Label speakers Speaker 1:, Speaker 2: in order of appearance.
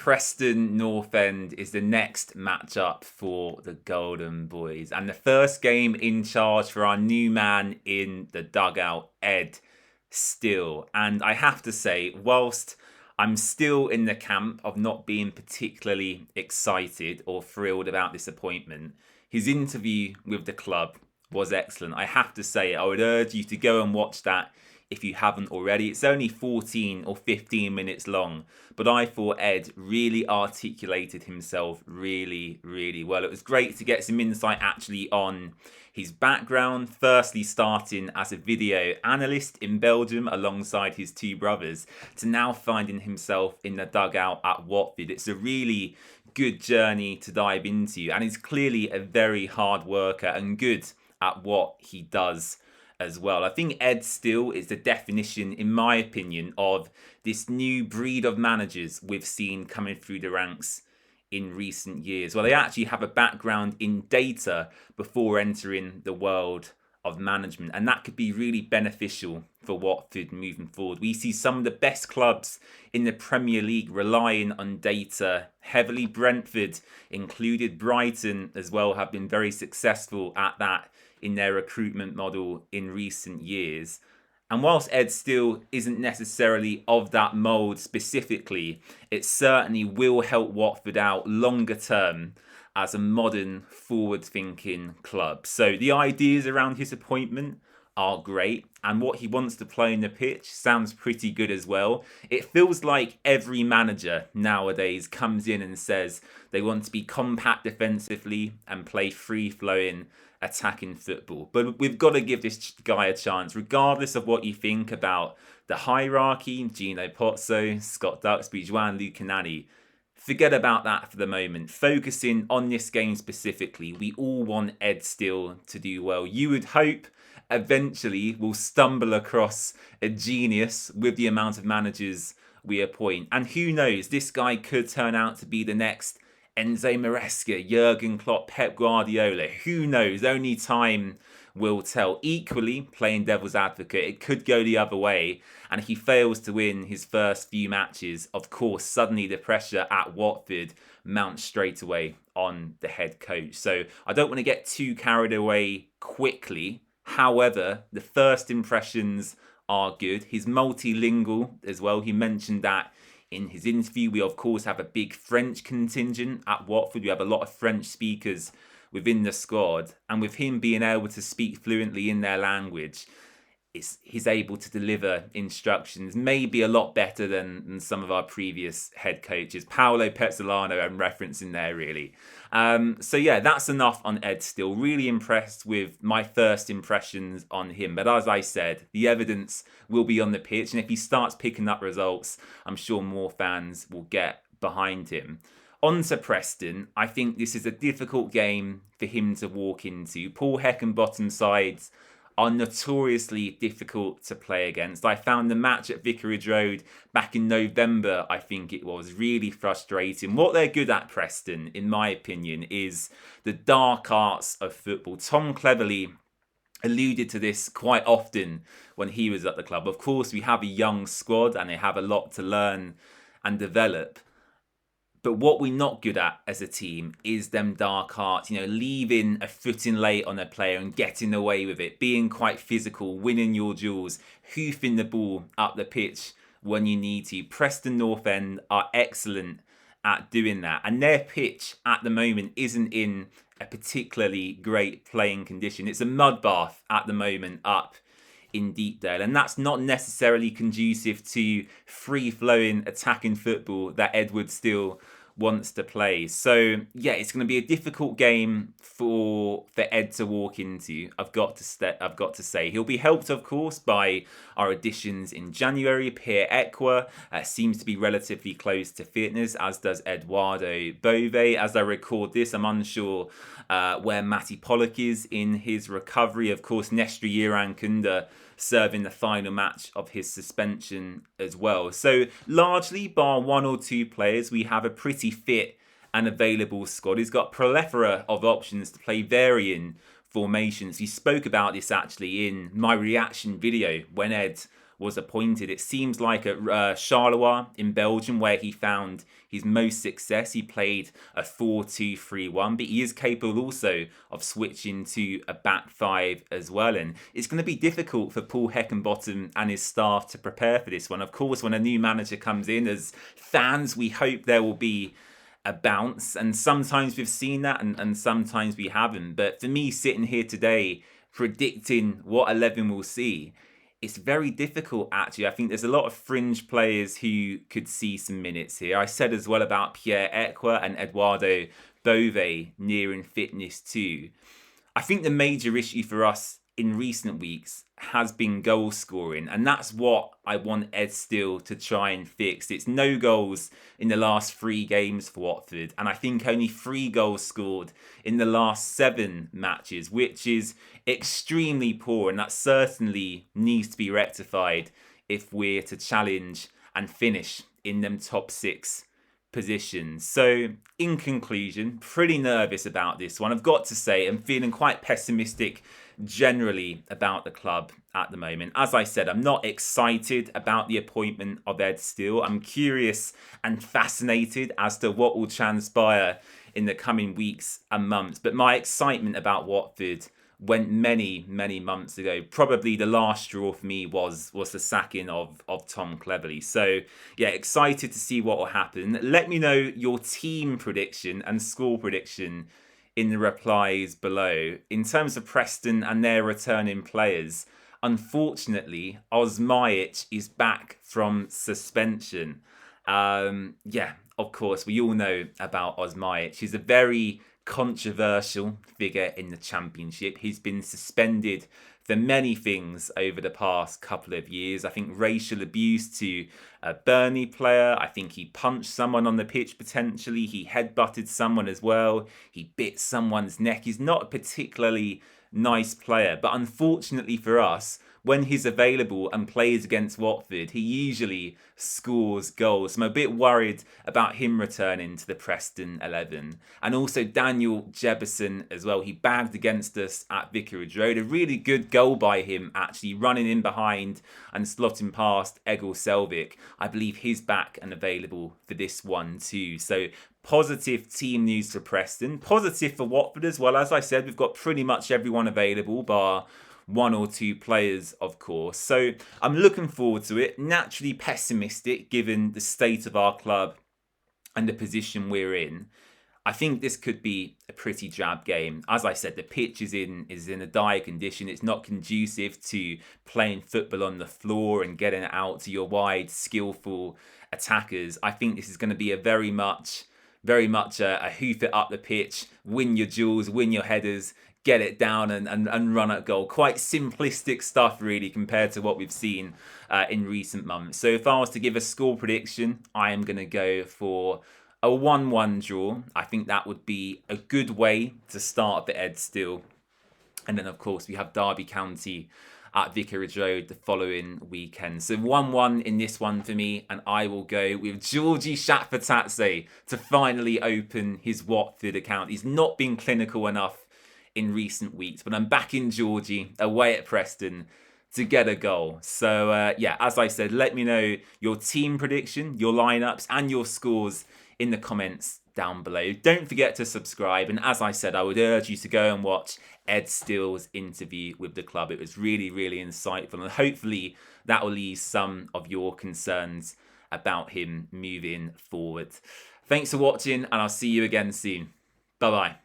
Speaker 1: Preston North End is the next matchup for the Golden Boys, and the first game in charge for our new man in the dugout, Ed Still. And I have to say, whilst I'm still in the camp of not being particularly excited or thrilled about this appointment, his interview with the club was excellent. I have to say, I would urge you to go and watch that if you haven't already. It's only 14 or 15 minutes long, but I thought Ed really articulated himself really, really well. It was great to get some insight actually on his background, firstly starting as a video analyst in Belgium alongside his two brothers, to now finding himself in the dugout at Watford. It's a really good journey to dive into, and he's clearly a very hard worker and good at what he does as well. I think Ed Still is the definition, in my opinion, of this new breed of managers we've seen coming through the ranks in recent years. Well, they actually have a background in data before entering the world of management, and that could be really beneficial for Watford moving forward. We see some of the best clubs in the Premier League relying on data heavily. Brentford included, Brighton as well have been very successful at that in their recruitment model in recent years. And whilst Ed Still isn't necessarily of that mould specifically, it certainly will help Watford out longer term as a modern, forward-thinking club. So the ideas around his appointment are great, and what he wants to play in the pitch sounds pretty good as well. It feels like every manager nowadays comes in and says they want to be compact defensively and play free-flowing attacking football. But we've got to give this guy a chance, regardless of what you think about the hierarchy, Gino Pozzo, Scott Duxbury, João Lucanani. Forget about that for the moment. Focusing on this game specifically, we all want Ed Still to do well. You would hope eventually we'll stumble across a genius with the amount of managers we appoint. And who knows, this guy could turn out to be the next Enzo Maresca, Jurgen Klopp, Pep Guardiola. Who knows? Only time will tell. Equally, playing devil's advocate, it could go the other way. And if he fails to win his first few matches, of course, suddenly the pressure at Watford mounts straight away on the head coach. So I don't want to get too carried away quickly. However, the first impressions are good. He's multilingual as well. He mentioned that in his interview. We, of course, have a big French contingent at Watford. We have a lot of French speakers within the squad. And with him being able to speak fluently in their language, he's able to deliver instructions maybe a lot better than some of our previous head coaches. Paolo Pezzolano, I'm referencing there, really. So yeah, that's enough on Ed Still. Really impressed with my first impressions on him. But as I said, the evidence will be on the pitch. And if he starts picking up results, I'm sure more fans will get behind him. On to Preston. I think this is a difficult game for him to walk into. Paul Heckingbottom sides are notoriously difficult to play against. I found the match at Vicarage Road back in November, I think it was, really frustrating. What they're good at, Preston, in my opinion, is the dark arts of football. Tom Cleverley alluded to this quite often when he was at the club. Of course, we have a young squad and they have a lot to learn and develop. But what we're not good at as a team is them dark arts, leaving a footing late on a player and getting away with it, being quite physical, winning your duels, hoofing the ball up the pitch when you need to. Preston North End are excellent at doing that. And their pitch at the moment isn't in a particularly great playing condition. It's a mud bath at the moment up in Deepdale, and that's not necessarily conducive to free-flowing attacking football that Edward Still wants to play. So yeah, it's going to be a difficult game for Ed to walk into. I've got to say he'll be helped, of course, by our additions in January. Pierre Ekwa seems to be relatively close to fitness, as does Eduardo Bove. As I record this, I'm unsure where Matty Pollock is in his recovery. Of course, Nestor Irankunda serving the final match of his suspension as well. So largely, bar one or two players, we have a pretty fit and available squad. He's got a plethora of options to play varying formations. We spoke about this actually in my reaction video when Ed was appointed. It seems like at Charleroi in Belgium, where he found his most success, he played a 4-2-3-1, but he is capable also of switching to a back five as well. And it's going to be difficult for Paul Heckingbottom and his staff to prepare for this one. Of course, when a new manager comes in, as fans, we hope there will be a bounce, and sometimes we've seen that and sometimes we haven't. But for me, sitting here today predicting what 11 we'll see, it's very difficult actually. I think there's a lot of fringe players who could see some minutes here. I said as well about Pierre Ekwa and Eduardo Bove nearing fitness too. I think the major issue for us in recent weeks has been goal scoring, and that's what I want Ed Steele to try and fix. It's no goals in the last 3 games for Watford, and I think only 3 goals scored in the last 7 matches, which is extremely poor, and that certainly needs to be rectified if we're to challenge and finish in them top 6 positions. So in conclusion, pretty nervous about this one. I've got to say, I'm feeling quite pessimistic generally about the club at the moment. As I said, I'm not excited about the appointment of Ed Steele. I'm curious and fascinated as to what will transpire in the coming weeks and months. But my excitement about Watford went many, many months ago. Probably the last straw for me was the sacking of Tom Cleverley. So yeah, excited to see what will happen. Let me know your team prediction and score prediction in the replies below. In terms of Preston and their returning players, unfortunately, Osmajic is back from suspension. Yeah, of course, we all know about Osmajic. He's a very controversial figure in the Championship. He's been suspended for many things over the past couple of years. I think racial abuse to a Burnley player. I think he punched someone on the pitch potentially. He headbutted someone as well. He bit someone's neck. He's not a particularly nice player, but unfortunately for us, when he's available and plays against Watford, he usually scores goals. So I'm a bit worried about him returning to the Preston 11. And also Daniel Jebison as well. He bagged against us at Vicarage Road. A really good goal by him, actually, running in behind and slotting past Egil Selvik. I believe he's back and available for this one too. So positive team news for Preston. Positive for Watford as well. As I said, we've got pretty much everyone available, bar 1 or 2 players, of course. So I'm looking forward to it. Naturally pessimistic given the state of our club and the position we're in. I think this could be a pretty drab game. As I said, the pitch is in a dire condition. It's not conducive to playing football on the floor and getting it out to your wide, skillful attackers. I think this is going to be a very much a hoof it up the pitch, win your duels, win your headers, get it down and run at goal. Quite simplistic stuff really compared to what we've seen in recent months. So if I was to give a score prediction, I am going to go for a 1-1 draw. I think that would be a good way to start the Ed Steele. And then of course we have Derby County at Vicarage Road the following weekend. So 1-1 in this one for me, and I will go with Georgie Shatfatadze to finally open his Watford account. He's not been clinical enough in recent weeks, but I'm backing Georgie away at Preston to get a goal. So yeah, as I said, let me know your team prediction, your lineups and your scores in the comments down below. Don't forget to subscribe, and as I said, I would urge you to go and watch Ed Steele's interview with the club. It was really, really insightful, and hopefully that will ease some of your concerns about him moving forward. Thanks for watching, and I'll see you again soon. Bye-bye.